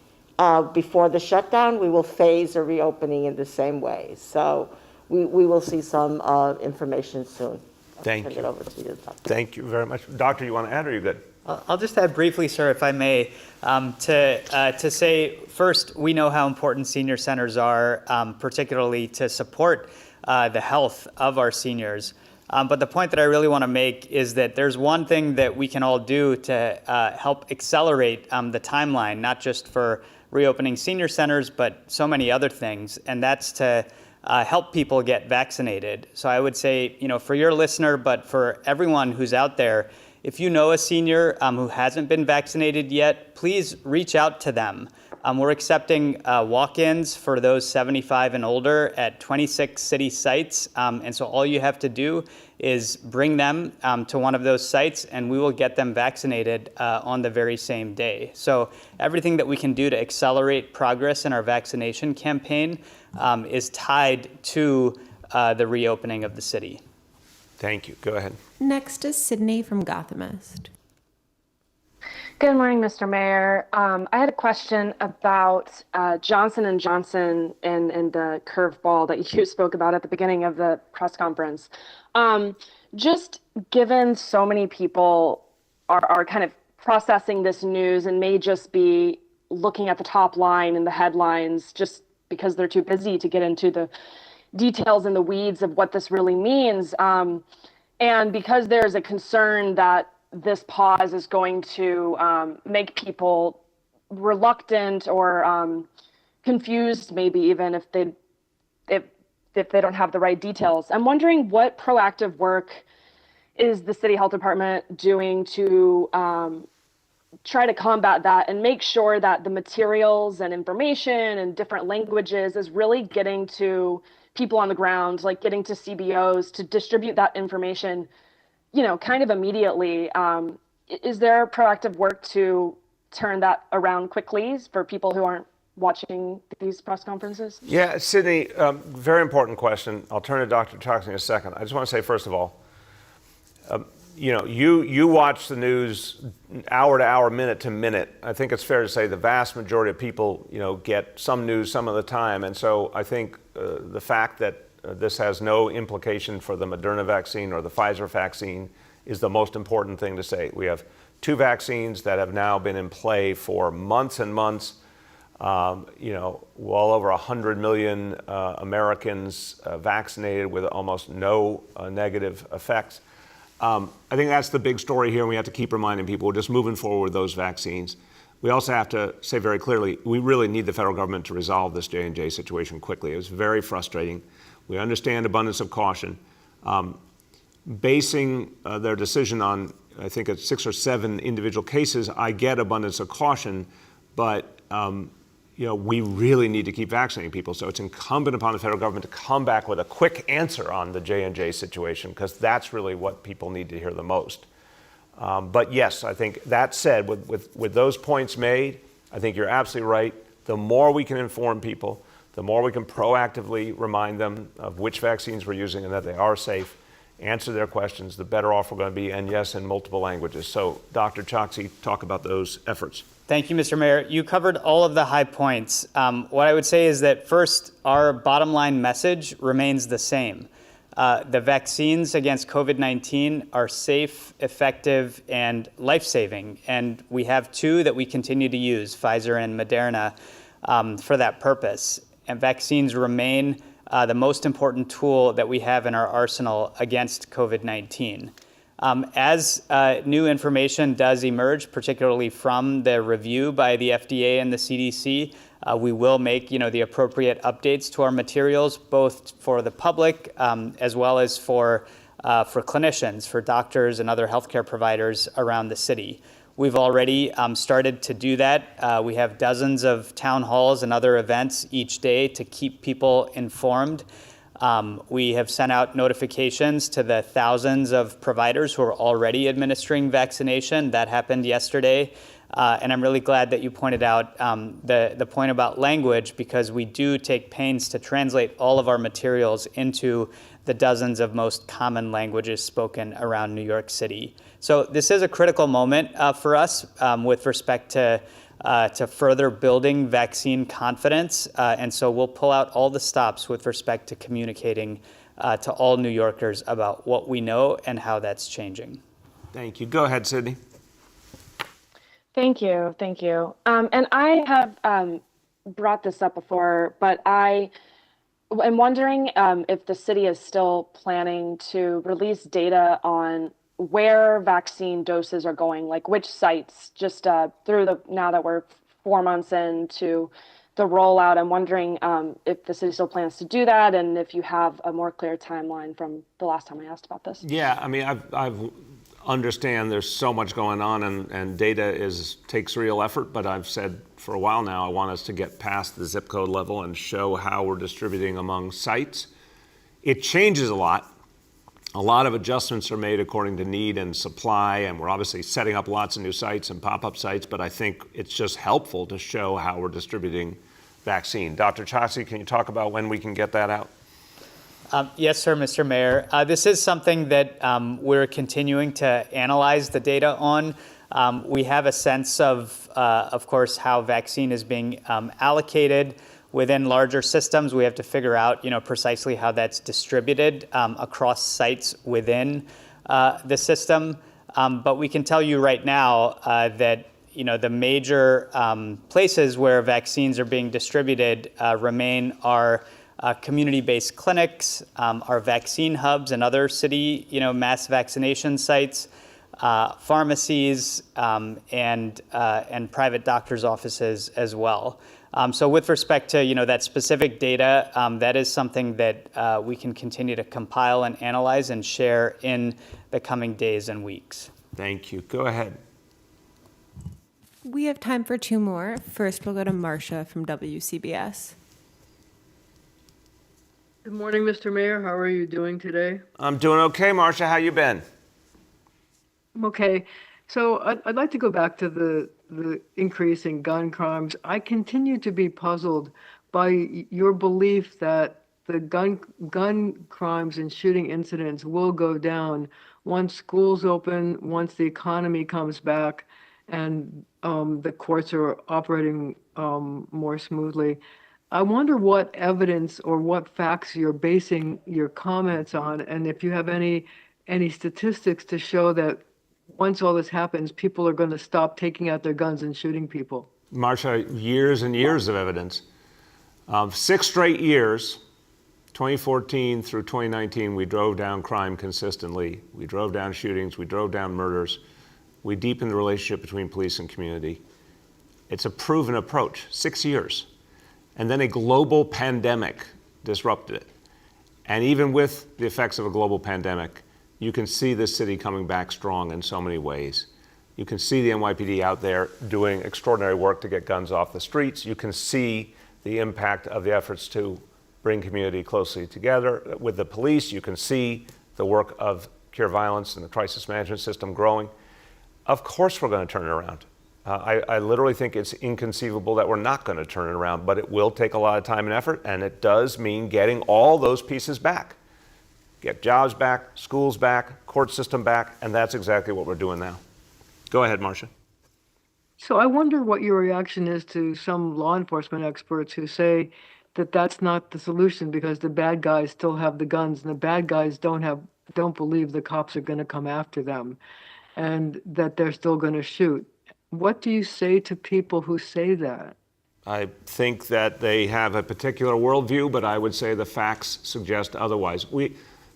before the shutdown, we will phase a reopening in the same way. So we will see some information soon. Thank you. Turn it over to you, Doctor. Thank you very much. Doctor, you want to add, or are you good? I'll just add briefly, sir, if I may, to say, first, we know how important senior centers are, particularly to support the health of our seniors. But the point that I really want to make is that there's one thing that we can all do to help accelerate the timeline, not just for reopening senior centers, but so many other things, and that's to help people get vaccinated. So I would say, for your listener, but for everyone who's out there, if you know a senior who hasn't been vaccinated yet, please reach out to them. We're accepting walk-ins for those 75 and older at 26 city sites. And so all you have to do is bring them to one of those sites, and we will get them vaccinated on the very same day. So everything that we can do to accelerate progress in our vaccination campaign is tied to the reopening of the city. Thank you. Go ahead. Next is Sydney from Gothamist. Good morning, Mr. Mayor. I had a question about Johnson & Johnson and the curveball that you spoke about at the beginning of the press conference. Just given so many people are kind of processing this news and may just be looking at the top line and the headlines just because they're too busy to get into the details and the weeds of what this really means. And because there's a concern that this pause is going to make people reluctant or confused, maybe even if they don't have the right details. I'm wondering what proactive work is the city health department doing to try to combat that and make sure that the materials and information and different languages is really getting to people on the ground, like getting to CBOs to distribute that information, kind of immediately. Is there proactive work to turn that around quickly for people who aren't watching these press conferences? Yeah, Sydney, very important question. I'll turn to Dr. Chokshi in a second. I just want to say, first of all, you watch the news hour to hour, minute to minute. I think it's fair to say the vast majority of people, get some news some of the time. And so I think the fact that this has no implication for the Moderna vaccine or the Pfizer vaccine is the most important thing to say. We have 2 vaccines that have now been in play for months and months. Well over 100 million Americans vaccinated with almost no negative effects. I think that's the big story here, and we have to keep reminding people we're just moving forward with those vaccines. We also have to say very clearly, we really need the federal government to resolve this J&J situation quickly. It was very frustrating. We understand abundance of caution. Basing their decision on, I think it's 6 or 7 individual cases, I get abundance of caution, but we really need to keep vaccinating people. So it's incumbent upon the federal government to come back with a quick answer on the J&J situation, because that's really what people need to hear the most. But yes, I think that said, with those points made, I think you're absolutely right. The more we can inform people, the more we can proactively remind them of which vaccines we're using and that they are safe, answer their questions, the better off we're going to be, and yes, in multiple languages. So Dr. Choksi, talk about those efforts. Thank you, Mr. Mayor. You covered all of the high points. What I would say is that first, our bottom line message remains the same. The vaccines against COVID-19 are safe, effective, and life-saving. And we have 2 that we continue to use, Pfizer and Moderna, for that purpose. And vaccines remain the most important tool that we have in our arsenal against COVID-19. As new information does emerge, particularly from the review by the FDA and the CDC, we will make the appropriate updates to our materials, both for the public as well as for clinicians, for doctors and other healthcare providers around the city. We've already started to do that. We have dozens of town halls and other events each day to keep people informed. We have sent out notifications to the thousands of providers who are already administering vaccination. That happened yesterday. And I'm really glad that you pointed out the point about language, because we do take pains to translate all of our materials into the dozens of most common languages spoken around New York City. So this is a critical moment for us with respect to further building vaccine confidence. And so we'll pull out all the stops with respect to communicating to all New Yorkers about what we know and how that's changing. Thank you. Go ahead, Sydney. Thank you. And I have brought this up before, but I'm wondering if the city is still planning to release data on where vaccine doses are going, like which sites, just now that we're 4 months into the rollout. I'm wondering if the city still plans to do that, and if you have a more clear timeline from the last time I asked about this. Yeah, I mean, I've understand there's so much going on, and data takes real effort, but I've said for a while now I want us to get past the zip code level and show how we're distributing among sites. It changes a lot. A lot of adjustments are made according to need and supply, and we're obviously setting up lots of new sites and pop-up sites, but I think it's just helpful to show how we're distributing vaccine. Dr. Choksi, can you talk about when we can get that out? Yes, sir, Mr. Mayor. This is something that we're continuing to analyze the data on. We have a sense of course, how vaccine is being allocated within larger systems. We have to figure out, precisely how that's distributed across sites within the system. But we can tell you right now that the major places where vaccines are being distributed remain our community-based clinics, our vaccine hubs and other city, mass vaccination sites, pharmacies, and private doctors' offices as well. So with respect to, that specific data, that is something that we can continue to compile and analyze and share in the coming days and weeks. Thank you. Go ahead. We have time for 2 more. First, we'll go to Marcia from WCBS. Good morning, Mr. Mayor. How are you doing today? I'm doing okay, Marcia. How you been? I'm okay. So I'd like to go back to the increase in gun crimes. I continue to be puzzled by your belief that the gun crimes and shooting incidents will go down once schools open, once the economy comes back, and the courts are operating more smoothly. I wonder what evidence or what facts you're basing your comments on, and if you have any any statistics to show that once all this happens, people are going to stop taking out their guns and shooting people? Marcia, years and years of evidence. 6 straight years, 2014 through 2019, we drove down crime consistently. We drove down shootings. We drove down murders. We deepened the relationship between police and community. It's a proven approach, 6 years. And then a global pandemic disrupted it. And even with the effects of a global pandemic, you can see this city coming back strong in so many ways. You can see the NYPD out there doing extraordinary work to get guns off the streets. You can see the impact of the efforts to bring community closely together with the police. You can see the work of Cure Violence and the crisis management system growing. Of course we're going to turn it around. I literally think it's inconceivable that we're not going to turn it around, but it will take a lot of time and effort, and it does mean getting all those pieces back. Get jobs back, schools back, court system back, and that's exactly what we're doing now. Go ahead, Marcia. So I wonder what your reaction is to some law enforcement experts who say that that's not the solution because the bad guys still have the guns and the bad guys don't believe the cops are going to come after them and that they're still going to shoot. What do you say to people who say that? I think that they have a particular worldview, but I would say the facts suggest otherwise. There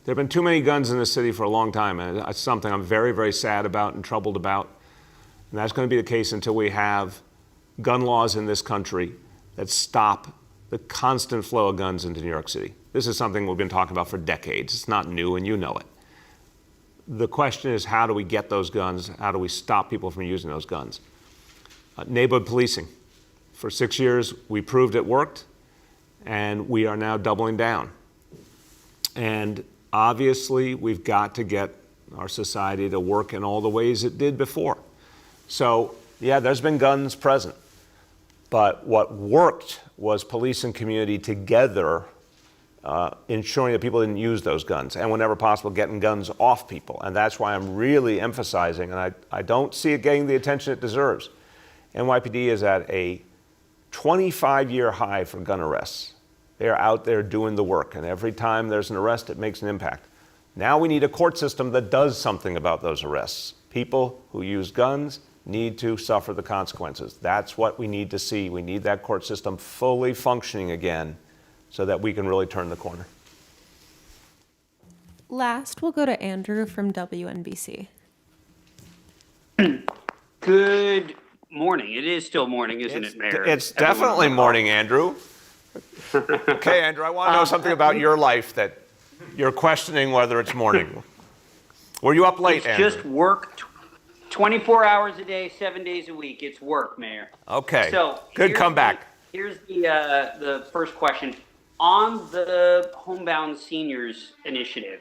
have been too many guns in this city for a long time, and it's something I'm very, very sad about and troubled about. And that's going to be the case until we have gun laws in this country that stop the constant flow of guns into New York City. This is something we've been talking about for decades. It's not new, and you know it. The question is, how do we get those guns? How do we stop people from using those guns? Neighborhood policing. For 6 years, we proved it worked, and we are now doubling down. And obviously, we've got to get our society to work in all the ways it did before. So, yeah, there's been guns present. But what worked was police and community together ensuring that people didn't use those guns, and whenever possible, getting guns off people. And that's why I'm really emphasizing, and I don't see it getting the attention it deserves. NYPD is at a 25-year high for gun arrests. They are out there doing the work, and every time there's an arrest, it makes an impact. Now we need a court system that does something about those arrests. People who use guns need to suffer the consequences. That's what we need to see. We need that court system fully functioning again so that we can really turn the corner. Last, we'll go to Andrew from WNBC. Good morning. It is still morning, isn't it, Mayor? It's definitely morning, Andrew. Okay, Andrew, I want to know something about your life that you're questioning whether it's morning. Were you up late, It's Andrew? just work 24 hours a day, 7 days a week. It's work, Mayor. Okay, So good comeback. Here's the first question. On the Homebound Seniors Initiative,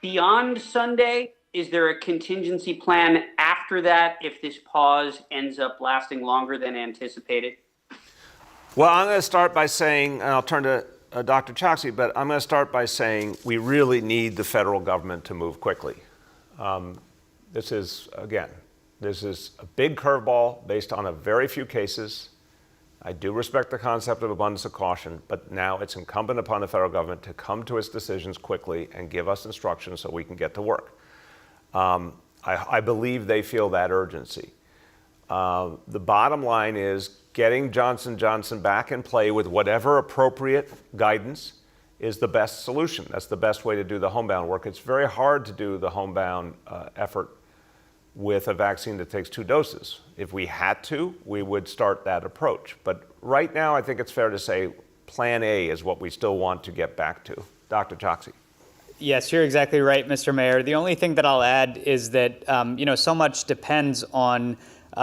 beyond Sunday, is there a contingency plan after that if this pause ends up lasting longer than anticipated? Well, I'm going to start by saying, and I'll turn to Dr. Choksi, but I'm going to start by saying we really need the federal government to move quickly. This is a big curveball based on a very few cases. I do respect the concept of abundance of caution, but now it's incumbent upon the federal government to come to its decisions quickly and give us instructions so we can get to work. I believe they feel that urgency. The bottom line is getting Johnson & Johnson back in play with whatever appropriate guidance is the best solution. That's the best way to do the homebound work. It's very hard to do the homebound effort with a vaccine that takes 2 doses. If we had to, we would start that approach. But right now, I think it's fair to say plan A is what we still want to get back to. Dr. Choksi. Yes, you're exactly right, Mr. Mayor. The only thing that I'll add is that, so much depends on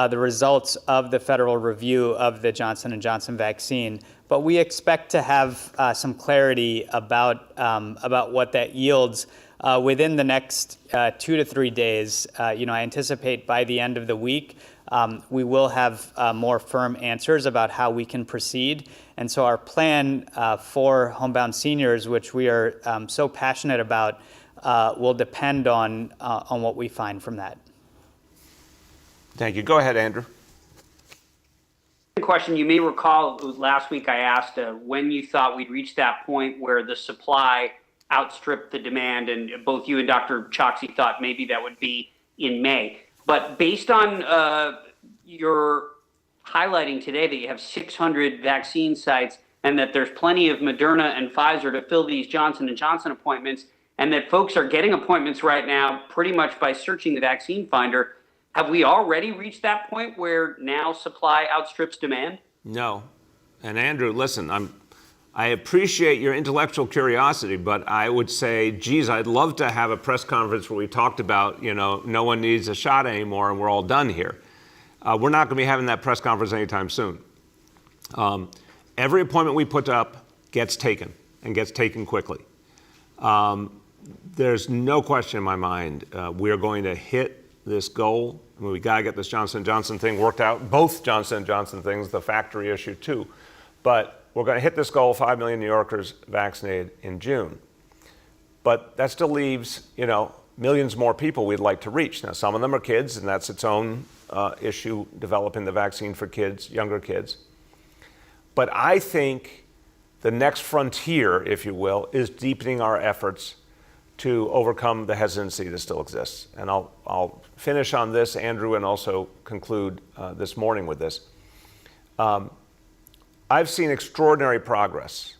the results of the federal review of the Johnson & Johnson vaccine. But we expect to have some clarity about what that yields within the next 2 to 3 days. I anticipate by the end of the week, we will have more firm answers about how we can proceed. And so our plan for Homebound Seniors, which we are so passionate about, will depend on what we find from that. Thank you. Go ahead, Andrew. Question, you may recall last week I asked when you thought we'd reach that point where the supply outstrip the demand, and both you and Dr. Choksi thought maybe that would be in May. But based on your highlighting today that you have 600 vaccine sites and that there's plenty of Moderna and Pfizer to fill these Johnson & Johnson appointments, and that folks are getting appointments right now pretty much by searching the vaccine finder, have we already reached that point where now supply outstrips demand? No. And Andrew, listen, I appreciate your intellectual curiosity, but I would say, geez, I'd love to have a press conference where we talked about, no one needs a shot anymore and we're all done here. We're not going to be having that press conference anytime soon. Every appointment we put up gets taken, and gets taken quickly. There's no question in my mind we are going to hit this goal. I mean, we got to get this Johnson & Johnson thing worked out, both Johnson & Johnson things, the factory issue too. But we're going to hit this goal, 5 million New Yorkers vaccinated in June. But that still leaves, millions more people we'd like to reach. Now, some of them are kids, and that's its own issue, developing the vaccine for kids, younger kids. But I think the next frontier, if you will, is deepening our efforts to overcome the hesitancy that still exists. And I'll finish on this, Andrew, and also conclude this morning with this. I've seen extraordinary progress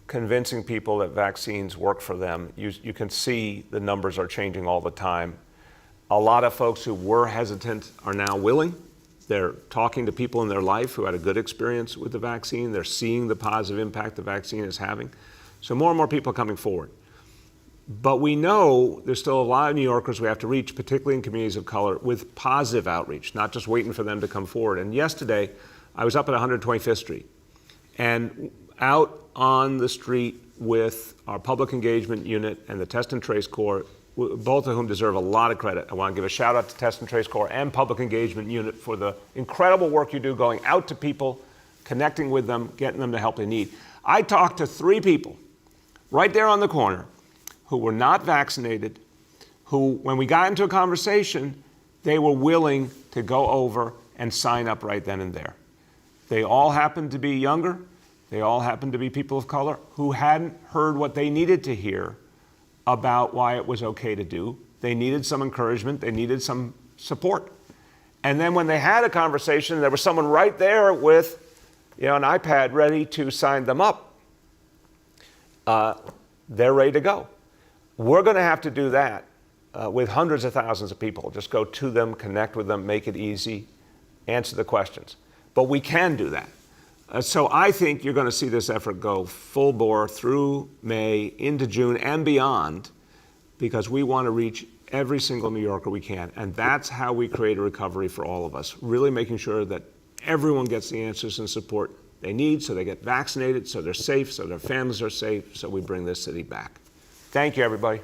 convincing people that vaccines work for them. You can see the numbers are changing all the time. A lot of folks who were hesitant are now willing. They're talking to people in their life who had a good experience with the vaccine. They're seeing the positive impact the vaccine is having. So more and more people are coming forward. But we know there's still a lot of New Yorkers we have to reach, particularly in communities of color, with positive outreach, not just waiting for them to come forward. And yesterday, I was up at 125th Street and out on the street with our public engagement unit and the Test and Trace Corps, both of whom deserve a lot of credit. I want to give a shout out to Test and Trace Corps and Public Engagement Unit for the incredible work you do going out to people, connecting with them, getting them the help they need. I talked to 3 people right there on the corner who were not vaccinated, who, when we got into a conversation, they were willing to go over and sign up right then and there. They all happened to be younger. They all happened to be people of color who hadn't heard what they needed to hear about why it was okay to do. They needed some encouragement. They needed some support. And then when they had a conversation, there was someone right there with an iPad ready to sign them up. They're ready to go. We're going to have to do that with hundreds of thousands of people. Just go to them, connect with them, make it easy, answer the questions. But we can do that. So I think you're going to see this effort go full bore through May, into June, and beyond, because we want to reach every single New Yorker we can. And that's how we create a recovery for all of us, really making sure that everyone gets the answers and support they need so they get vaccinated, so they're safe, so their families are safe, so we bring this city back. Thank you, everybody.